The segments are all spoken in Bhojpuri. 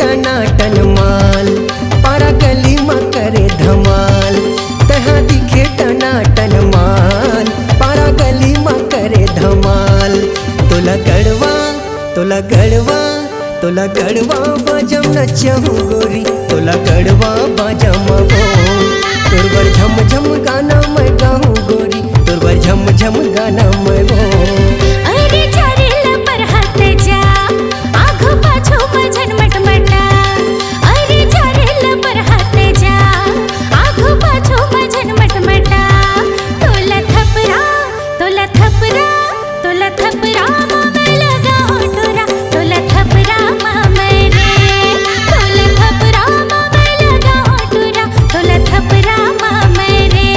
टनाटन माल, पारा गली में करे धमाल। तहाँ दिखे टनाटन माल, पारा गली में करे धमाल। तोला गढ़वा तोला गढ़वा तोला गढ़वा बाजम नचहु गोरी, तोला गढ़वा बाजम वो तोरबर झम झम गाना मैं गाऊं गोरी, तोरबर झम झम गाना मैं वो। अरे चारेला पर हाथ जा आघो पाछो मझन मटमटा। अरे चारेला पर हाथ जा आघो पाछो मझन मटमटा। तोला थपरा तोला थपरा तोला थपरा मामे लगा होटोरा, तोला थपरा मामे रे। तोला थपरा मामे लगा होटोरा, तोला थपरा मामे रे।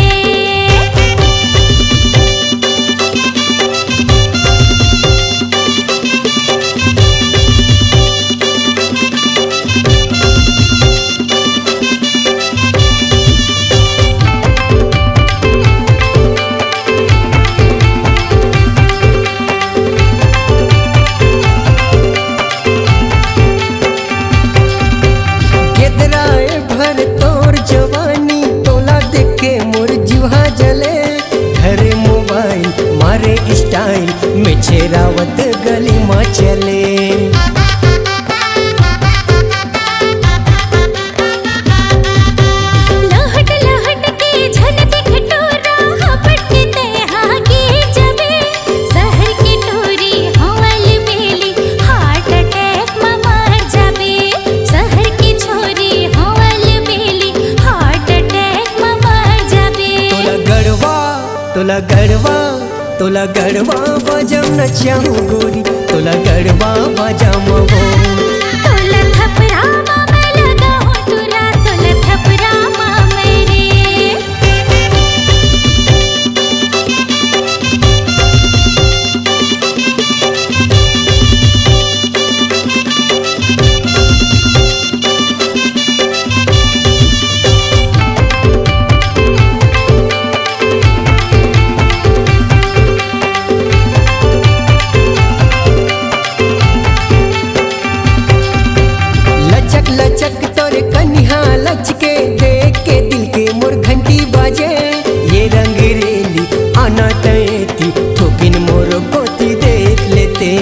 गेदराए भर तोर जवानी, तोला देखे मोर जीवा जले। घरे मोबाइल मारे स्टाइल में छेरावत गली में चले। लहट लहट के झन दिख टोरा हपट ते हागे जबे। शहर की टोरी हवल बेली हार्ट अटैक में मर जाबे। शहर की छोरी हवल बेली हार्ट अटैक में मर जाबे। तोला गढ़वा तोला गढ़वा तोला गढ़वा बाजम नचाऊं गोरी, तोला गढ़वा बाजम वो। तोला थपरा मामे लगा होटोरा, तोला थपरा मामे रे। लचक लचक तोरे कन्हा लचके, देख के दिल के मोर घंटी बाजे। ये रंग रेली आना तैती ठोकिन मोर गोती देख लेते।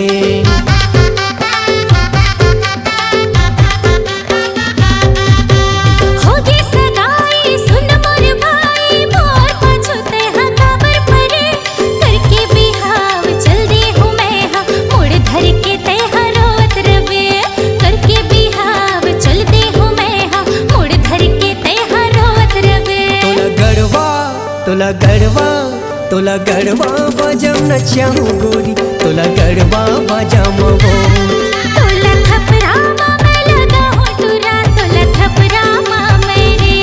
होगे सगाई सुन मोर भाई, मोर पछुते हाँ काबर परे। करके बिहाव चल दे हूँ मैं हाँ, मुड़ धर के ते हाँ रोवत रवे। करके बिहाव चल दे हूँ मैं हाँ, मुड़ धर के ते हाँ रोवत रवे। तोला गढ़वा तोला गढ़वा तोला गढ़वा बाजम नचाऊं गोरी, तोला गढ़वा बाजम वो। तोला थपरा मामे लगा होटोरा, तोला थपरा मामे रे।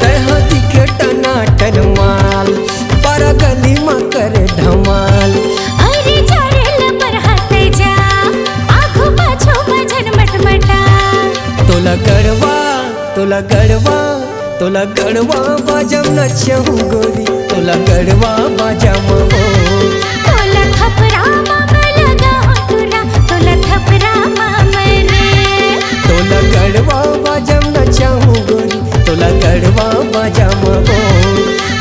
तहाँ दिखे टनाटन माल, पारा गली में करे धमाल। अरे चारेला पर हाथ जा आघो पाछो मझन मटमटा। तोला गढ़वा तोला गढ़वा तोला गढ़वा बाजम नचाऊं गोरी, तोला गढ़वा बाजम वो। तोला थपरा मामे लगा होटोरा, तोला थपरा मामे रे। तोला गढ़वा बाजम नचाऊं गोरी, तोला गढ़वा बाजम वो।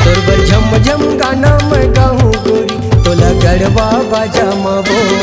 तोरबर झम झम गाना मैं गाऊं गोरी, तोला गढ़वा बाजम वो।